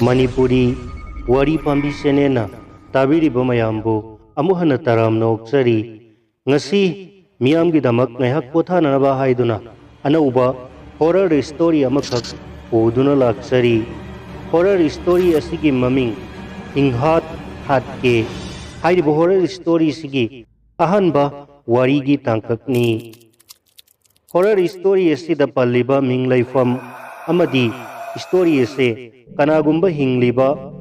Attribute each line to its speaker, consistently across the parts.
Speaker 1: मणिपुरी वारी पांबी चेनेना ताबिरिबा मयामबु अमुक हन्ना तरामना ओक्चरी ngasi miyamgidamक ngayhak pothananaba haiduna anauba horror story amakak uduna lakchari horror story asigi maming hinghat hatke hairiba horror story sigi ahanba warigi tangkakni horror story asida palliba minglaifam amadi story ase kanagumba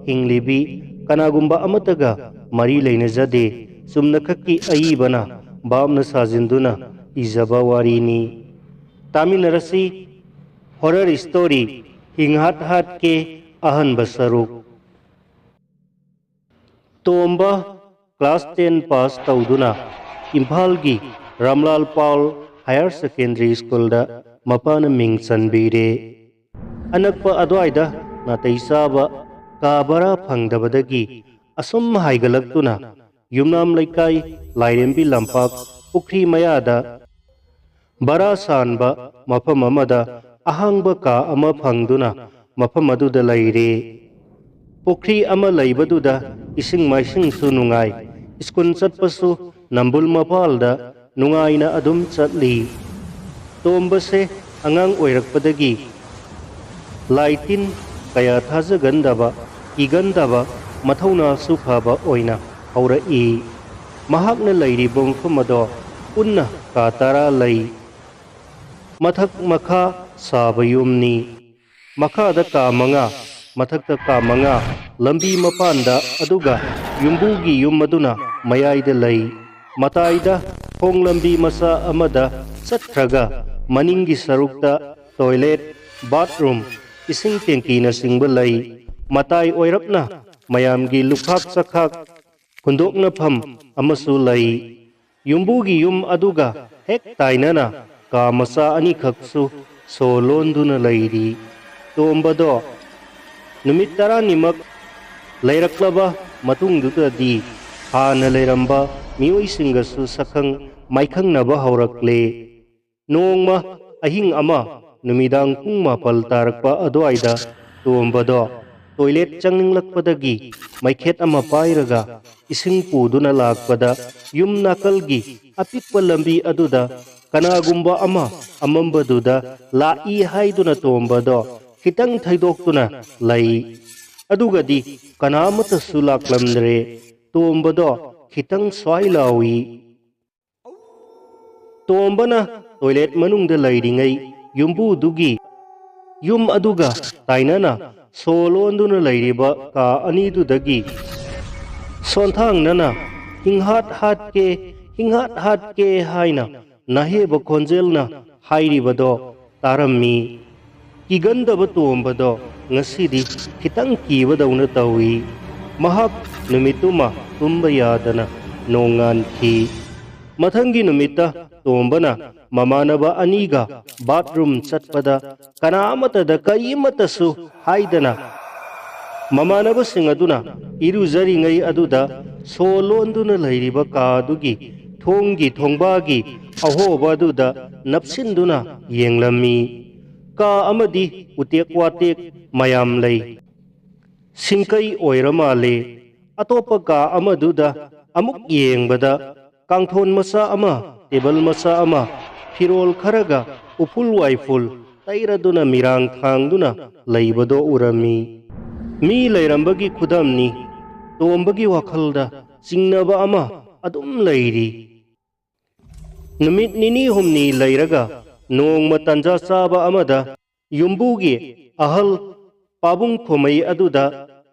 Speaker 1: hinglibi kanagumba amataga mari leinajade sumna khakki aibana बामना साजिंदुना इजबा वारीनी तामिनरसी horror story हिंगहाट हाट के अहन बसरुक तोंबा class 10 पास तौदुना इम्फाल की रामलाल पाल हायर सेकेंडरी स्कूल दा मपान मिंग चनबीरे अनकपा अद्वाइदा नातैसाबा काबरा फंगदबदगी असुम हाइगलक्तुना युमनाम लैकाई लाइरेंबी लंपाक पुखरी मयादा बरा सानबा मफम अमदा अहांगबा का अमा फंगदुना मफम अदुदा लैरे पुखरी अमा लैबदुदा इसिंग माइसिंग सु नुंगाई स्कूल चटपसु नंबुल मपालदा नुंगाइना अदुम चटली तोंबसे अंगांग ओइरकपदगी लाइटिन कया थाजगंदबा इगंदबा मथौना सुफाबा ओइना हौरई महाकना लैरिबा मफम अदो पुन्ना का तरा लै मथक मखा साबा युमनी मखादा का मंगा मथक्ता का मंगा लंबी मपानदा अदुगा युम्बुगी युम अदुना मयाइदा लै मताइदा खोंग लंबी मसा अमदा चटख्रगा मनिंगी सरुक्ता टॉयलेट बाथरूम इसिंग टेंकीना सिंगबा लै मताइ ओइरपना मयामगी लुखाक सखाक हुंदोकना फम अमसु लै युम्बुगी युम अदुगा हेक ताइनना का मसा अनि खक्सु सोलोंदुना लैरी तोंबदो नुमित तरानिमक लैरक्लबा मतुंगदुददी हाना लैरंबा मियोइसिंगसु सखंग माइखंगनबा हौरक्ले नोंगमा अहिंग अमा नुमिदांग पुंग मापल तारकपा अद्वाइदा तोंबदो टॉयलेट चंगनिंगलक्पदगी मैखेत अमा पाइरगा इसिंग पुदुना लाकपदा युम नाकलगी अपिकपा लंबी अदुदा कनागुंबा अमा अमंबदुदा लाई हाइदुना तोंबदो खितंग थैदोक्तुना लै अदुगदी कनामतसु लाक्लमद्रे तोंबदो खितंग स्वाइलावी तोंबना टॉयलेट मनुंगदा लैरिङै युम्बुदुगी युम अदुगा ताइनना सोलोंदुना लैरिबा का अनिदुदगी सोंथांगनना हिंगहाट हाट के हाइना नाहेब खोंजेलना हाइरिबदो तारम्मी किगंदब तोंबदो ngasiदी खितंग कीबदौना तौई महाक नुमितुमा तुम्बा यादना नोंगानखी मथंगी नुमिता तोंबना ममानबा अनीगा बाथरूम चटपदा कनामतदा कईमतसु हाइदना ममानबा सिंगदुना इरुजरिङै अदुदा सोलोंदुना लैरिबा कादुगी थोंगी थोंबागी अहोबा अदुदा नपसिंदुना येंगलम्मी का अमदी उतेक वातेक मयाम लै सिंकै ओइरा माले अतोपा का अमदुदा अमुक येंगबदा कांथोन मसा अमा टेबल मसा अमा फिरोल खरगा उफुल वाइफुल तैरदुना मिरांग थांगदुना लैबदो उरमी मी लैरंबगी खुदमनी तोंबगी वाखलदा चिंगनबा अमा अदुम लैरी नुमित निनी हुमनी लैरगा नोंगमा तंजा चाबा अमदा युम्बुगी अहल पाबुंग खोमै अदुदा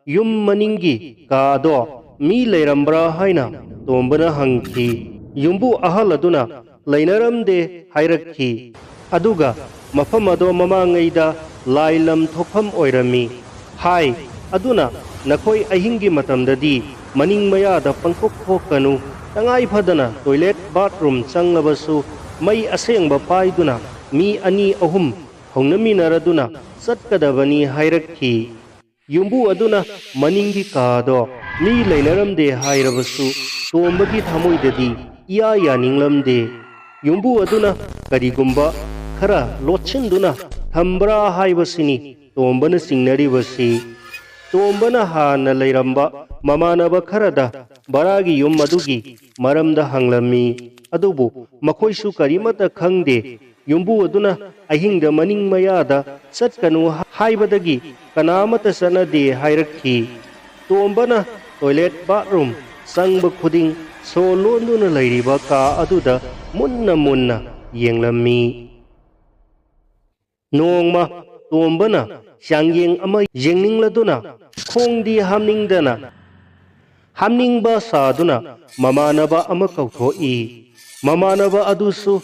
Speaker 1: युम मनिंगी कादो मी लैरंब्रा हाइना तोंबना हंगखी युम्बु अहल अदुना लैनरमदे हाइरक्खी अदुगा मफम अदो ममांगैदा लाइलम थोफम ओइरमी हाय अदुना नखोई अहिंगी मतमददी मनिंग मयादा पंथोक थोकनु तंगाई फदना टॉयलेट बाथरूम चंगलबसु मई असेंगबा पाइदुना मी अनि अहुम हौनमिनरदुना चटकदबनी हाइरक्खी युम्बु अदुना मनिंगी कादो मी लैनरमदे हाइरबसु तोंबगी थमोइददी इया यानिंगलमदे युम्बु अदुना करिगुंबा खरा लोचिंदुना थम्ब्रा हाइबसिनी तोंबना सिंगनरिबसी ꯇꯣꯝꯕꯅ ꯍꯥꯟꯅ ꯂꯩꯔꯝꯕ ꯃꯃꯥꯟꯅꯕ ꯈꯔꯗ ꯕꯔꯥꯒꯤ ꯌꯨꯝ ꯑꯗꯨꯒꯤ ꯃꯔꯝꯗ ꯍꯪꯂꯝꯃꯤ ꯑꯗꯨꯕꯨ ꯃꯈꯣꯏꯁꯨ ꯀꯔꯤꯃꯠꯇ ꯈꯪꯗꯦ ꯌꯨꯝꯕꯨ ꯑꯗꯨꯅ ꯑꯍꯤꯡꯗ ꯃꯅꯤꯡ ꯃꯌꯥꯗ ꯆꯠꯀꯅꯨ ꯍꯥꯏꯕꯗꯒꯤ ꯀꯅꯥꯃꯠꯇ ꯆꯠꯅꯗꯦ ꯍꯥꯏꯔꯛꯈꯤ ꯇꯣꯝꯕꯅ ꯇꯣꯏꯂꯦꯠ ꯕꯥꯊꯔꯨꯝ ꯆꯪꯕ ꯈꯨꯗꯤꯡ ꯁꯣ ꯂꯣꯟꯗꯨꯅ ꯂꯩꯔꯤꯕ ꯀꯥ ꯑꯗꯨꯗ ꯃꯨꯟꯅ ꯃꯨꯟꯅ ꯌꯦꯡꯂꯝꯃꯤ ꯅꯣꯡꯃ ꯇꯣꯝꯕꯅ ꯆꯥꯡꯌꯦꯡ ꯑꯃ ꯌꯦꯡꯅꯤꯡꯂꯗꯨꯅ ꯈꯣꯡꯗꯤ ꯍꯥꯝꯅꯤꯡꯗꯅ ꯍꯥꯝꯅꯤꯡꯕ ꯁꯥꯗꯨꯅ ꯃꯃꯥꯟꯅꯕ ꯑꯃ ꯀꯧꯊꯣꯛꯏ ꯃꯃꯥꯟꯅꯕ ꯑꯗꯨꯁꯨ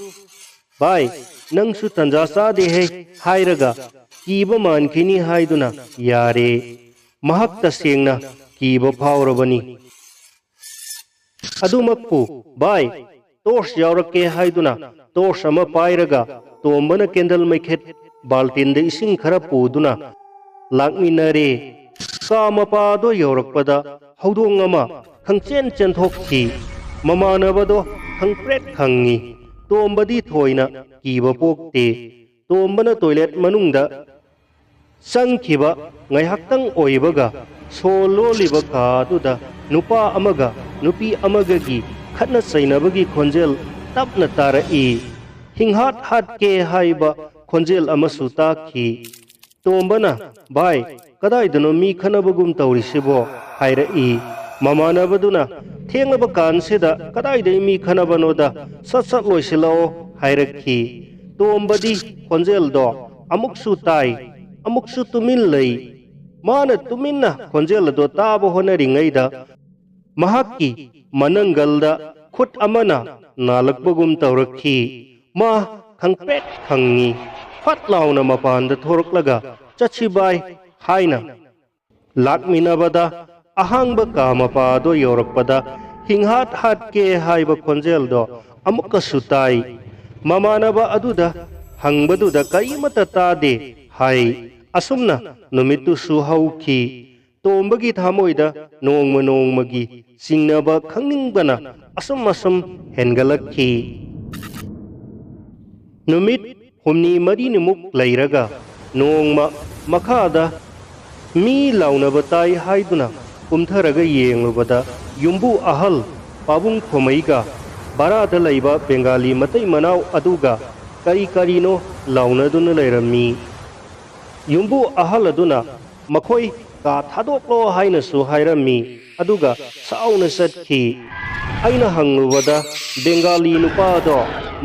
Speaker 1: ꯚꯥꯏ ꯅꯪꯁꯨ ꯇꯟꯖꯥ ꯆꯥꯗꯦꯍꯦ ꯍꯥꯏꯔꯒ ꯀꯤꯕ ꯃꯥꯟꯈꯤꯅꯤ ꯍꯥꯏꯗꯨꯅ ꯌꯥꯔꯦ ꯃꯍꯥꯛ ꯇꯁꯦꯡꯅ ꯀꯤꯕ ꯐꯥꯎꯔꯕꯅꯤ ꯑꯗꯨꯃꯛꯄꯨ ꯚꯥꯏ ꯇꯣꯔꯆ ꯌꯥꯎꯔꯛꯀꯦ ꯍꯥꯏꯗꯨꯅ ꯇꯣꯔꯆ ꯑꯃ ꯄꯥꯏꯔꯒ ꯇꯣꯝꯕꯅ ꯀꯦꯟꯗꯜ ꯃꯩꯈꯦꯠ ꯕꯥꯜꯇꯤꯟꯗ ꯏꯁꯤꯡ ꯈꯔ ꯄꯨꯗꯨꯅ ꯂꯥꯛꯃꯤꯟꯅꯔꯦ ꯀꯥ ꯃꯄꯥꯗꯣ ꯌꯧꯔꯛꯄꯗ ꯍꯧꯗꯣꯡ ꯑꯃ ꯈꯪꯆꯦꯟ ꯆꯦꯟꯊꯣꯛꯈꯤ ꯃꯃꯥꯟꯅꯕꯗꯣ ꯈꯪꯄ꯭ꯔꯦꯛ ꯈꯪꯉꯤ ꯇꯣꯝꯕꯗꯤ ꯊꯣꯏꯅ ꯀꯤꯕ ꯄꯣꯛꯇꯦ ꯇꯣꯝꯕꯅ ꯇꯣꯏꯂꯦꯠ ꯃꯅꯨꯡꯗ ꯆꯪꯈꯤꯕ ꯉꯥꯏꯍꯥꯛꯇꯪ ꯑꯣꯏꯕꯒ ꯁꯣ ꯂꯣꯜꯂꯤꯕ ꯀꯥ ꯑꯗꯨꯗ ꯅꯨꯄꯥ ꯑꯃꯒ ꯅꯨꯄꯤ ꯑꯃꯒꯒꯤ ꯈꯠꯅ ꯆꯩꯅꯕꯒꯤ ꯈꯣꯟꯖꯦꯜ ꯇꯞꯅ ꯇꯥꯔꯛꯏ ꯍꯤꯡꯍꯥꯠ ꯍꯥꯠꯀꯦ ꯍꯥꯏꯕ ꯈꯣꯟꯖꯦꯜ ꯑꯃꯁꯨ ꯇꯥꯈꯤ ꯇꯣꯝꯕꯅ ꯚꯥꯏ ꯀꯗꯥꯏꯗꯅꯣ ꯃꯤ ꯈꯠꯅꯕꯒꯨꯝ ꯇꯧꯔꯤꯁꯤꯕꯣ ꯍꯥꯏꯔꯛꯏ ꯃꯃꯥꯟꯅꯕꯗꯨꯅ ꯊꯦꯡꯂꯕ ꯀꯥꯟꯁꯤꯗ ꯀꯗꯥꯏꯗꯒꯤ ꯃꯤ ꯈꯠꯅꯕꯅꯣꯗ ꯁꯠ ꯁꯠ ꯂꯣꯏꯁꯤꯜꯂꯛꯑꯣ ꯍꯥꯏꯔꯛꯈꯤ ꯇꯣꯝꯕꯗꯤ ꯈꯣꯟꯖꯦꯜꯗꯣ ꯑꯃꯨꯛꯁꯨ ꯇꯥꯏ ꯑꯃꯨꯛꯁꯨ ꯇꯨꯃꯤꯟ ꯂꯩ ꯃꯥꯅ ꯇꯨꯃꯤꯟꯅ ꯈꯣꯟꯖꯦꯜ ꯑꯗꯣ ꯇꯥꯕ ꯍꯣꯠꯅꯔꯤꯉꯩꯗ ꯃꯍꯥꯛꯀꯤ ꯃꯅꯪꯒꯜꯗ ꯈꯨꯠ ꯑꯃꯅ ꯅꯥꯜꯂꯛꯄꯒꯨꯝ ꯇꯧꯔꯛꯈꯤ ꯃꯥ ꯈꯪꯄ꯭ꯔꯦꯛ ꯈꯪꯉꯤ ꯐꯠ ꯂꯥꯎꯅ ꯃꯄꯥꯟꯗ ꯊꯣꯔꯛꯂꯒ ꯆꯠꯁꯤ ꯚꯥꯏ ꯍꯥꯏꯅ ꯂꯥꯛꯃꯤꯟꯅꯕꯗ ꯑꯍꯥꯡꯕ ꯀꯥ ꯃꯄꯥꯗꯣ ꯌꯧꯔꯛꯄꯗ ꯍꯤꯡꯍꯥꯠ ꯍꯥꯠꯀꯦ ꯍꯥꯏꯕ ꯈꯣꯟꯖꯦꯜꯗꯣ ꯑꯃꯨꯛꯀꯁꯨ ꯇꯥꯏ ꯃꯃꯥꯟꯅꯕ ꯑꯗꯨꯗ ꯍꯪꯕꯗꯨꯗ ꯀꯔꯤꯃꯠꯇ ꯇꯥꯗꯦ ꯍꯥꯏ ꯑꯁꯨꯝꯅ ꯅꯨꯃꯤꯠꯇꯨꯁꯨ ꯍꯧꯈꯤ ꯇꯣꯝꯕꯒꯤ ꯊꯃꯣꯏꯗ ꯅꯣꯡꯃ ꯅꯣꯡꯃꯒꯤ ꯆꯤꯡꯅꯕ ꯈꯪꯅꯤꯡꯕꯅ ꯑꯁꯨꯝ ꯍꯦꯟꯒꯠꯂꯛꯈꯤ ꯅꯨꯃꯤꯠ ꯍꯨꯝꯅꯤ ꯃꯔꯤꯅꯤꯃꯨꯛ ꯂꯩꯔꯒ ꯅꯣꯡꯃ ꯃꯈꯥꯗ ꯃꯤ ꯂꯥꯎꯅꯕ ꯇꯥꯏ ꯍꯥꯏꯗꯨꯅ ꯀꯨꯝꯊꯔꯒ ꯌꯦꯡꯂꯨꯕꯗ ꯌꯨꯝꯕꯨ ꯑꯍꯜ ꯄꯥꯕꯨꯡ ꯈꯣꯃꯩꯒ ꯕꯔꯥꯗ ꯂꯩꯕ ꯕꯦꯡꯒꯥꯂꯤ ꯃꯇꯩ ꯃꯅꯥꯎ ꯑꯗꯨꯒ ꯀꯔꯤꯅꯣ ꯂꯥꯎꯅꯗꯨꯅ ꯂꯩꯔꯝꯃꯤ ꯌꯨꯝꯕꯨ ꯑꯍꯜ ꯑꯗꯨꯅ ꯃꯈꯣꯏ ꯀꯥ ꯊꯥꯗꯣꯛꯂꯣ ꯍꯥꯏꯅꯁꯨ ꯍꯥꯏꯔꯝꯃꯤ ꯑꯗꯨꯒ ꯁꯥꯎꯅ ꯆꯠꯈꯤ ꯑꯩꯅ ꯍꯪꯂꯨꯕꯗ ꯕꯦꯡꯒꯥꯂꯤ ꯅꯨꯄꯥꯗꯣ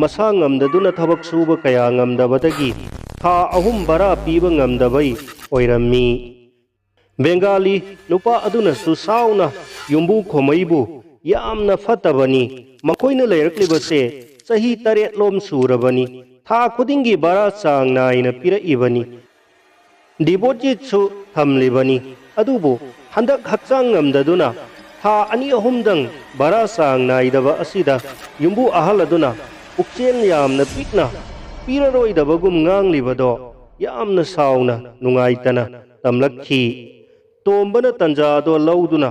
Speaker 1: ꯃꯁꯥ ꯉꯝꯗꯗꯨꯅ ꯊꯕꯛ ꯁꯨꯕ ꯀꯌꯥ ꯉꯝꯗꯕꯗꯒꯤ ꯊꯥ 3 ꯕꯔꯥ ꯄꯤꯕ ꯉꯝꯗꯕꯩ ꯑꯣꯏꯔꯝꯃꯤ ꯕꯦꯡꯒꯥꯂꯤ ꯅꯨꯄꯥ ꯑꯗꯨꯅꯁꯨ ꯁꯥꯎꯅ ꯌꯨꯝꯕꯨ ꯈꯣꯃꯩꯕꯨ ꯌꯥꯝꯅ ꯐꯠꯇꯕꯅꯤ ꯃꯈꯣꯏꯅ ꯂꯩꯔꯛꯂꯤꯕꯁꯦ ꯆꯍꯤ 7 ꯂꯣꯝ ꯁꯨꯔꯕꯅꯤ ꯊꯥ ꯈꯨꯗꯤꯡꯒꯤ ꯕꯔꯥ ꯆꯥꯡ ꯅꯥꯏꯅ ꯄꯤꯔꯛꯏꯕꯅꯤ ꯗꯤꯄꯣꯖꯤꯠꯁꯨ ꯊꯝꯂꯤꯕꯅꯤ ꯑꯗꯨꯕꯨ ꯍꯟꯗꯛ ꯍꯛꯆꯥꯡ ꯉꯝꯗꯗꯨꯅ ꯊꯥ 2-3ꯗꯪ ꯕꯔꯥ ꯆꯥꯡ ꯅꯥꯏꯗꯕ ꯑꯁꯤꯗ ꯌꯨꯝꯕꯨ ꯑꯍꯜ ꯑꯗꯨꯅ ꯄꯨꯛꯆꯦꯜ ꯌꯥꯝꯅ ꯄꯤꯛꯅ ꯄꯤꯔꯔꯣꯏꯗꯕꯒꯨꯝ ꯉꯥꯡꯂꯤꯕꯗꯣ ꯌꯥꯝꯅ ꯁꯥꯎꯅ ꯅꯨꯡꯉꯥꯏꯇꯅ ꯇꯝꯂꯛꯈꯤ ꯇꯣꯝꯕꯅ ꯇꯟꯖꯥꯗꯣ ꯂꯧꯗꯨꯅ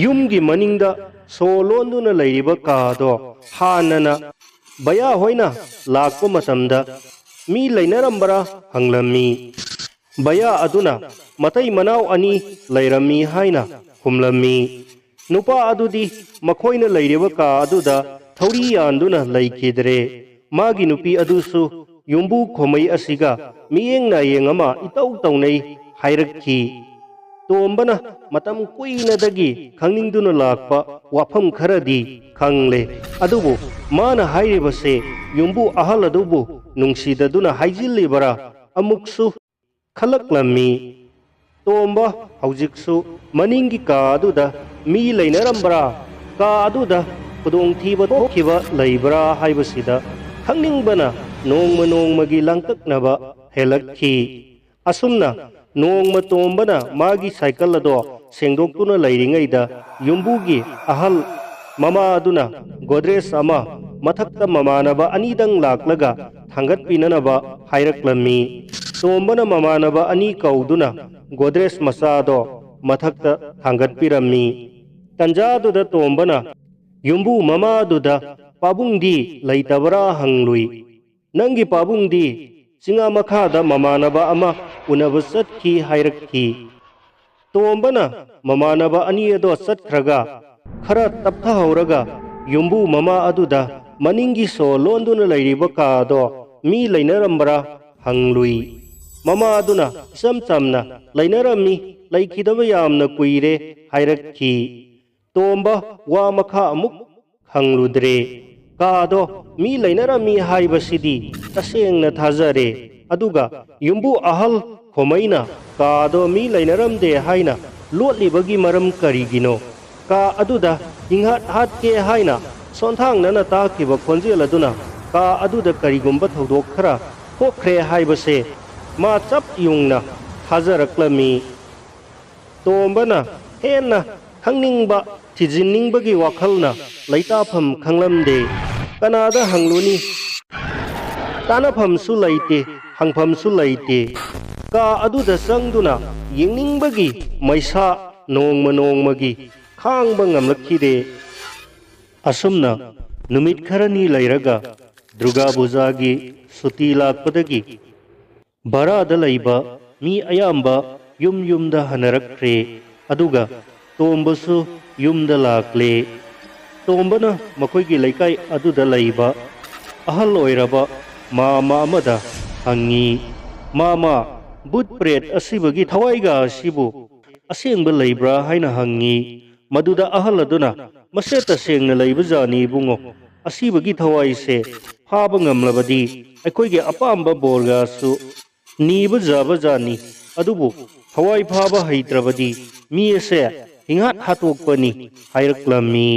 Speaker 1: ꯌꯨꯝꯒꯤ ꯃꯅꯤꯡꯗ ꯁꯣ ꯂꯣꯟꯗꯨꯅ ꯂꯩꯔꯤꯕ ꯀꯥꯗꯣ ꯍꯥꯟꯅꯅ ꯕꯌꯥ ꯍꯣꯏꯅ ꯂꯥꯛꯄ ꯃꯇꯝꯗ ꯃꯤ ꯂꯩꯅꯔꯝꯕꯔꯥ ꯍꯪꯂꯝꯃꯤ ꯕꯌꯥ ꯑꯗꯨꯅ ꯃꯇꯩ ꯃꯅꯥꯎ 2 ꯂꯩꯔꯝꯃꯤ ꯍꯥꯏꯅ ꯈꯨꯝꯂꯝꯃꯤ ꯅꯨꯄꯥ ꯑꯗꯨꯗꯤ ꯃꯈꯣꯏꯅ ꯂꯩꯔꯤꯕ ꯀꯥ ꯑꯗꯨꯗ ꯊꯧꯔꯤ ꯌꯥꯟꯗꯨꯅ ꯂꯩꯈꯤꯗ꯭ꯔꯦ ꯃꯥꯒꯤ ꯅꯨꯄꯤ ꯑꯗꯨꯁꯨ ꯌꯨꯝꯕꯨ ꯈꯣꯃꯩ ꯑꯁꯤꯒ ꯃꯤꯌꯦꯡ ꯅꯥꯌꯦꯡ ꯑꯃ ꯏꯇꯧ ꯇꯧꯅꯩ ꯍꯥꯏꯔꯛꯈꯤ ꯇꯣꯝꯕꯅ ꯃꯇꯝ ꯀꯨꯏꯅꯗꯒꯤ ꯈꯪꯅꯤꯡꯗꯨꯅ ꯂꯥꯛꯄ ꯋꯥꯐꯝ ꯈꯔꯗꯤ ꯈꯪꯂꯦ ꯑꯗꯨꯕꯨ ꯃꯥꯅ ꯍꯥꯏꯔꯤꯕꯁꯦ ꯌꯨꯝꯕꯨ ꯑꯍꯜ ꯑꯗꯨꯕꯨ ꯅꯨꯡꯁꯤꯗꯗꯨꯅ ꯍꯥꯏꯖꯤꯜꯂꯤꯕꯔꯥ ꯑꯃꯨꯛꯁꯨ ꯈꯜꯂꯛꯂꯝꯃꯤ ꯇꯣꯝꯕ ꯍꯧꯖꯤꯛꯁꯨ ꯃꯅꯤꯡꯒꯤ ꯀꯥ ꯑꯗꯨꯗ ꯃꯤ ꯂꯩꯅꯔꯝꯕꯔꯥ ꯀꯥ ꯑꯗꯨꯗ ꯈꯨꯗꯣꯡꯊꯤꯕ ꯊꯣꯛꯈꯤꯕ ꯂꯩꯕ꯭ꯔꯥ ꯍꯥꯏꯕꯁꯤꯗ ꯈꯪꯅꯤꯡꯕꯅ ꯅꯣꯡꯃ ꯅꯣꯡꯃꯒꯤ ꯂꯥꯡꯇꯛꯅꯕ ꯍꯦꯜꯂꯛꯈꯤ ꯑꯁꯨꯝꯅ ꯅꯣꯡꯃ ꯇꯣꯝꯕꯅ ꯃꯥꯒꯤ ꯁꯥꯏꯀꯜ ꯑꯗꯣ ꯁꯦꯡꯗꯣꯛꯇꯨꯅ ꯂꯩꯔꯤꯉꯩꯗ ꯌꯨꯝꯕꯨꯒꯤ ꯑꯍꯜ ꯃꯃꯥ ꯑꯗꯨꯅ ꯒꯣꯗ꯭ꯔꯦꯖ ꯑꯃ ꯃꯊꯛꯇ ꯃꯃꯥꯟꯅꯕ 2ꯗꯪ ꯂꯥꯛꯂꯒ ꯊꯥꯡꯒꯠꯄꯤꯅꯅꯕ ꯍꯥꯏꯔꯛꯂꯝꯃꯤ ꯇꯣꯝꯕꯅ ꯃꯃꯥꯟꯅꯕ 2 ꯀꯧꯗꯨꯅ ꯒꯣꯗ꯭ꯔꯦꯖ ꯃꯆꯥꯗꯣ ꯃꯊꯛꯇ ꯊꯥꯡꯒꯠꯄꯤꯔꯝꯃꯤ ꯇꯟꯖꯥꯗꯨꯗ ꯇꯣꯝꯕꯅ ꯌꯨꯝꯕꯨ ꯃꯃꯥꯗꯨꯗ ꯄꯥꯕꯨꯡꯗꯤ ꯂꯩꯇꯕꯔꯥ ꯍꯪꯂꯨꯏ ꯅꯪꯒꯤ ꯄꯥꯕꯨꯡꯗꯤ ꯆꯤꯡꯉꯥ ꯃꯈꯥꯗ ꯃꯃꯥꯟꯅꯕ ꯑꯃ ꯎꯅꯕ ꯆꯠꯈꯤ ꯍꯥꯏꯔꯛꯈꯤ तोंबना ममानबा अनि अदो चतख्रगा खरा तप्थहौरगा युम्बू ममा अदुदा मनिंगी सो लोंदुना लैरिबा कादो मी लैनरंबरा हंगलुई ममा अदुना इसम चमना लैनरमी लैखिदबा यामना कुइरे हाइरक्खी तोंबा वा मखा अमुक हंगलुद्रे कादो मी लैनरमी हाइबसिदी तसेंगना थाजरे अदुगा युम्बू अहल खोमैना कादो मी लैनरमदे हाइना लोटलिबगी मरम करिगिनो का अदुदा हिंहात हातके हाइना सोंथांगना ताखिबा खोंजेल अदुना का अदुदा करिगुंबा थौदोक खरा थोखरे हाइबसे मा चप युंगना थाजरक्लमी तोंबना हेन्ना खंगनिंगबा थिजिनिंगबगी वाखलना लैताफम खंगलमदे कनादा हंगलुनी तानाफमसु लैते हंगफमसु लैते का अदुदा संगदुना यिंगनिंगबगी मैसा नोंगमगी खांगबा ngamlakkhide asumna numit kharani lairaga Durga Puja gi suti lakpadagi barada laiba mi ayamba yumda hanarakre aduga tombasu yumda lakle tombana makoi gi laikai aduda laiba ahal oiraba mama amada hangi mama bud pret asibagi thawaiga asibu asengba laibra haina hangi मदुदा अहल अदुना मसे तसेंगना लैबजानी बुंगो असीबगी थवाइसे फाब ngamlabadi अखोइगे अपाम्बा बोरगासु नीब जाबजानी अदुबु थवाइ फाबा हैत्रबदी मी असे हिंगात हातोकपनी हाइरक्लमी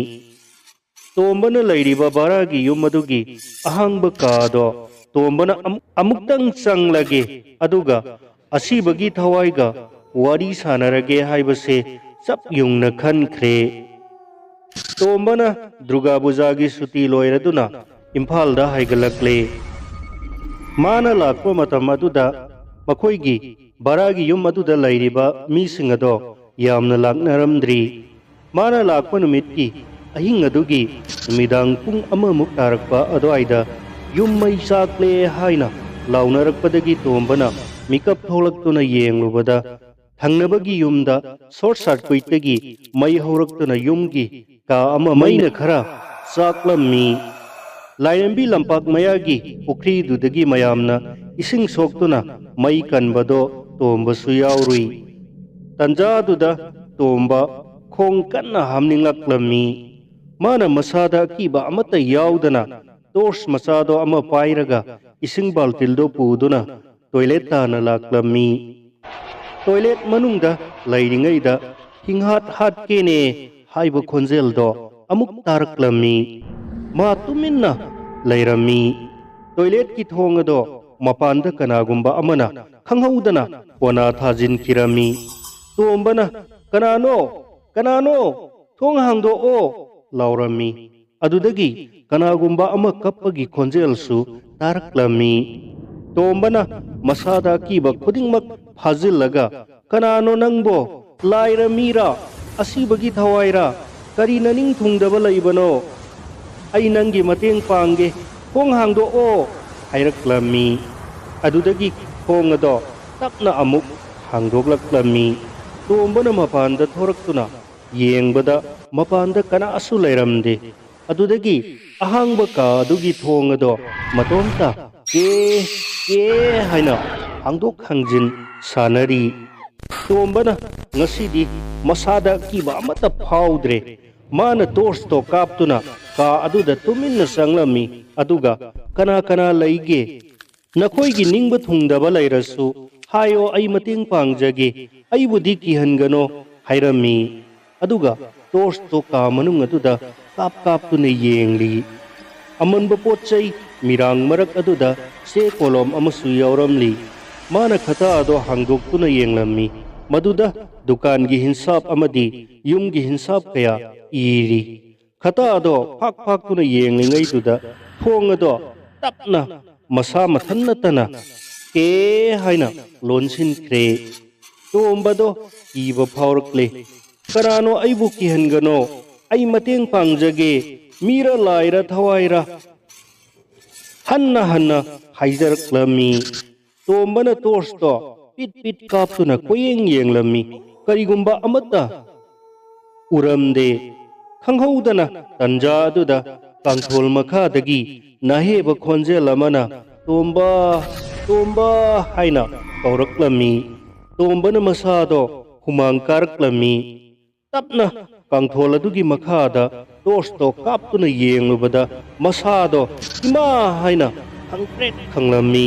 Speaker 1: तोंबना लैरिबा बारागी yum अदुगी अहांब कादो तोंबना अमुक्तंग चंगलगे अदुगा असीबगी थवाइगा वारी सानरगे हाइबसे सब युंगना खनख्रे तोंबना दुर्गा पूजा की सुती लोयरदुना इम्फालदा हाइगलक्ले माना लाक्पा मतम अदुदा मखोइगी बारागी युम अदुदा लैरिबा मीसिंग अदो यामना लाक्नरमद्री माना लाक्पा नुमितकी अहिंग अदुगी नुमिदांग पुंग अममुक तारकपा अदवाइदा युम मै चाक्ले हाइना लाउनरकपदगी तोंबना मिकअप थोलक्तुना येंगलुबदा थंगनबगी युमदा शॉर्ट सर्किटगी मई हौरक्तुना युमगी का अमा मैना खरा चाक्लमी लाइरंबी लंपाक मयागी पुखरी दुदगी मयामना इसिंग सोक्तुना मई कनबदो तोंबसु यावरुई तंजादुदा तोंबा खोंग कन्ना हामनिंगलक्लमी माना मसादा कीबा अमता यावदना टॉर्च मचादो अमा पाइरगा इसिंग बाल्टिलदो पुदुना टॉयलेट ताना लाक्लमी टॉयलेट मनुंगदा लैरिंगैदा हिंहात हातकेने हाइबा खोंजेलदो अमुक तारक्लमी मा तुमिन्ना लैरमी टॉयलेट की थोंगदो मपानदा कनागुंबा अमना खंगहौदना कोना थाजिन किरमी तोंबना कनानो थोंग हांगदो ओ लाउरमी अदुदगी कनागुंबा अमा कप्पगी खोंजेलसु तारक्लमी तोंबना मसादा कीबा खुदिंगमक फाजिलगा कनानो नंगबो लाइरमीरा असीबगी थवाइरा करी ननिंग थुंगदबा लैबनो आई नंगी मतेंग पांगे खोंग हांगदो ओ हाइरक्लमी अदुदगी खोंग अदो तपना अमुक हांगदोगलक्लमी तोंबना मपानदा थोरक्तुना येंगबदा मपानदा कनासु लैरमदे अदुदगी अहांगबा का अदुगी थोंग अदो मतोंता के हाइना हांगदोक हांगजिन सानरी तोंबना ngasidi masada kiba amata फाउद्रे माना टॉर्च तो कापतुना का अदुदा तुमिन्ना संगलमी अदुगा कना लैगे नखोइगी निंगबा थुंगदबा लैरसु हायो आई मतेंग पांगजगे आइबुदी किहनगनो हाइरमी अदुगा टॉर्च तो का मनुंग अदुदा कापतुना येंगली अमनबा पोचै मिरांग मरक अदुदा से कोलम अमसु यावरमली माना खता अदो हांगदोक्तुना येंगलमी मदुदा दुकान की हिंसाब अमदी युम की हिंसाब कया इरी खता अदो फाक तुना येंगलिंगैदुदा थोंग अदो तपना मसा मथन्नतना के हाइना लोनसिनख्रे तोंबदो कीबा फावरक्ले कनानो आइबु किहनगनो आई मतेंग पांगजगे मीरा लाइरा थवाइरा हन्ना हाइजरक्लमी तोंबना टॉर्च तो पिट कापतुना कोयेंग येंगलमी ꯀꯔꯤꯒꯨꯝꯕ ꯑꯃꯠꯇ ꯎꯔꯝꯗꯦ꯫ ꯈꯪꯍꯧꯗꯅ ꯇꯟꯖꯥ ꯑꯗꯨꯗ ꯀꯥꯡꯊꯣꯜ ꯃꯈꯥꯗꯒꯤ ꯅꯥꯍꯦꯕ ꯈꯣꯟꯖꯦꯜ ꯑꯃꯅ ꯇꯣꯝꯕ ꯇꯣꯝꯕ ꯍꯥꯏꯅ ꯀꯧꯔꯛꯂꯝꯃꯤ꯫ ꯇꯣꯝꯕꯅ ꯃꯁꯥꯗꯣ ꯍꯨꯃꯥꯡ ꯀꯥꯔꯛꯂꯝꯃꯤ꯫ ꯇꯞꯅ ꯀꯥꯡꯊꯣꯜ ꯑꯗꯨꯒꯤ ꯃꯈꯥꯗ ꯇꯣꯔꯆꯇꯣ ꯀꯥꯞꯇꯨꯅ ꯌꯦꯡꯂꯨꯕꯗ ꯃꯁꯥꯗꯣ ꯏꯃꯥ ꯍꯥꯏꯅ ꯈꯪꯄ꯭ꯔꯦꯛ ꯈꯪꯂꯝꯃꯤ꯫